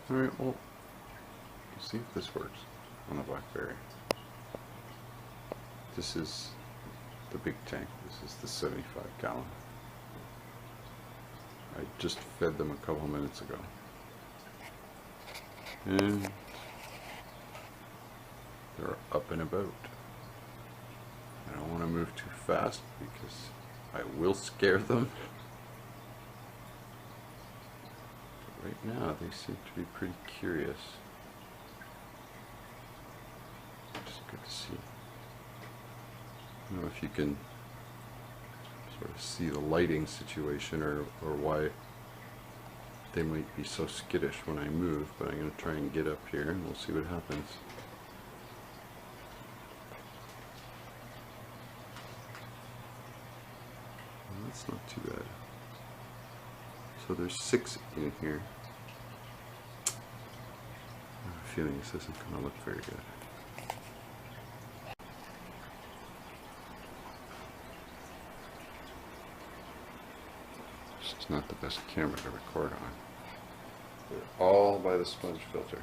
Alright, well, let's see if this works on the Blackberry. This is the big tank. This is the 75 gallon. I just fed them a couple minutes ago. And they're up and about. I don't want to move too fast because I will scare them. But right now they seem to be pretty curious. Just good to see. I don't know if you can sort of see the lighting situation or why they might be so skittish when I move, but I'm going to try and get up here and we'll see what happens. Well, that's not too bad. So there's 6 in here. I have a feeling this isn't going to look very good. It's not the best camera to record on. They're all by the sponge filter.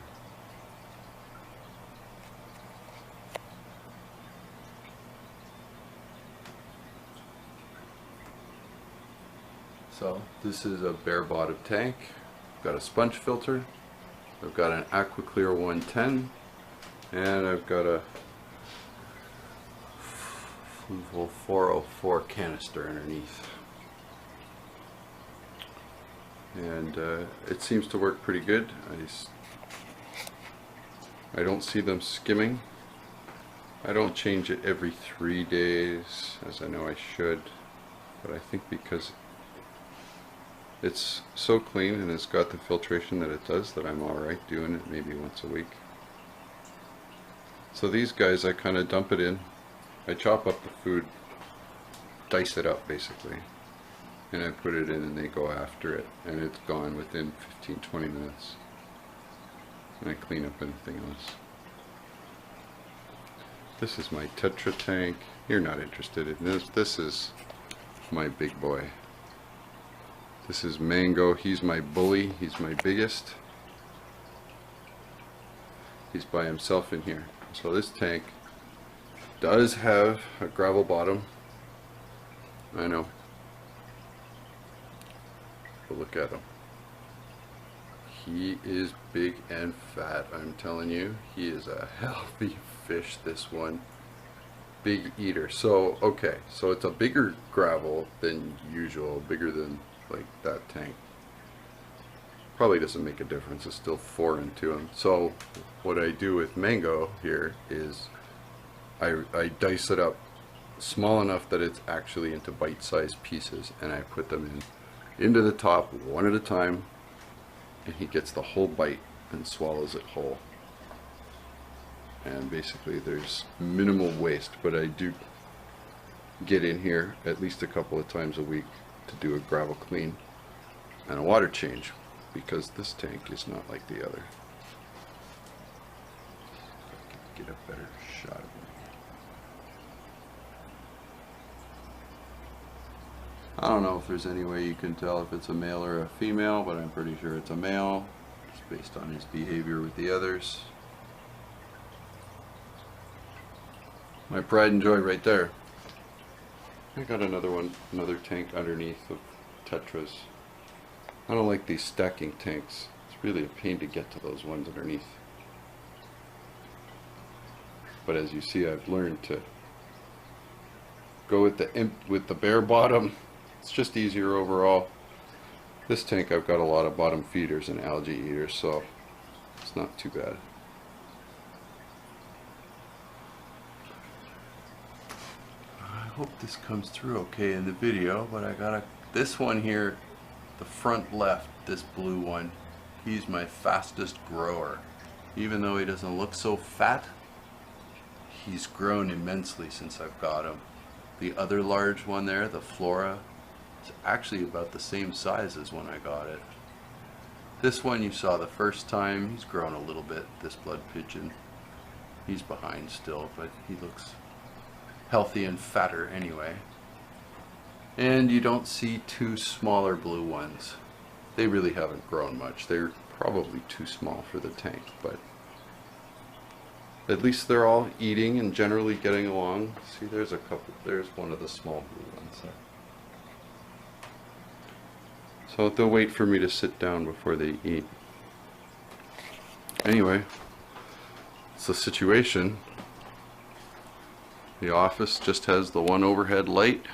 So this is a bare bottom tank. I've got a sponge filter. I've got an AquaClear 110, and I've got a Fluval 404 canister underneath. And it seems to work pretty good. I don't see them skimming. I don't change it every 3 days, as I know I should, but I think because it's so clean and it's got the filtration that it does that I'm alright doing it maybe once a week. So these guys, I kind of dump it in. I chop up the food, dice it up basically, and I put it in and they go after it, and it's gone within 15-20 minutes. And I clean up anything else. This is my Tetra tank. You're not interested in this. This is my big boy. This is Mango. He's my bully. He's my biggest. He's by himself in here. So this tank does have a gravel bottom. I know. But look at him. He is big and fat, I'm telling you. He is a healthy fish, this one. Big eater. So, okay, so it's a bigger gravel than usual, bigger than like that tank. Probably doesn't make a difference, it's still foreign to him. So what I do with Mango here is I dice it up small enough that it's actually into bite-sized pieces, and I put them into the top one at a time, and he gets the whole bite and swallows it whole. And basically there's minimal waste, but I do get in here at least a couple of times a week to do a gravel clean and a water change, because this tank is not like the other. If I can get a better shot of it. I don't know if there's any way you can tell if it's a male or a female, but I'm pretty sure it's a male, just based on his behavior with the others. My pride and joy right there. I got another one, another tank underneath of Tetras. I don't like these stacking tanks. It's really a pain to get to those ones underneath. But as you see, I've learned to go with the bare bottom. It's just easier overall. This tank, I've got a lot of bottom feeders and algae eaters, so it's not too bad. I hope this comes through okay in the video, but I got this one here, the front left, this blue one, he's my fastest grower. Even though he doesn't look so fat, he's grown immensely since I've got him. The other large one there, the Flora, is actually about the same size as when I got it. This one you saw the first time, he's grown a little bit, this blood pigeon. He's behind still, but he looks healthy and fatter anyway. And you don't see two smaller blue ones. they really haven't grown much. They're probably too small for the tank, but at least they're all eating and generally getting along. See, there's a couple, there's one of the small blue ones there. So they'll wait for me to sit down before they eat. Anyway, it's the situation. The office just has the one overhead light.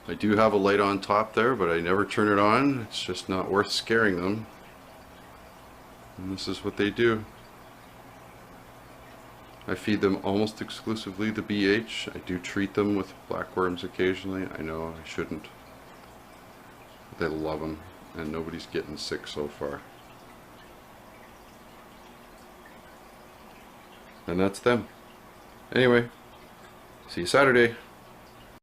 I do have a light on top there, but I never turn it on. It's just not worth scaring them. And this is what they do. I feed them almost exclusively the BH. I do treat them with blackworms occasionally. I know I shouldn't. They love them, and nobody's getting sick so far. And that's them. Anyway, see you Saturday.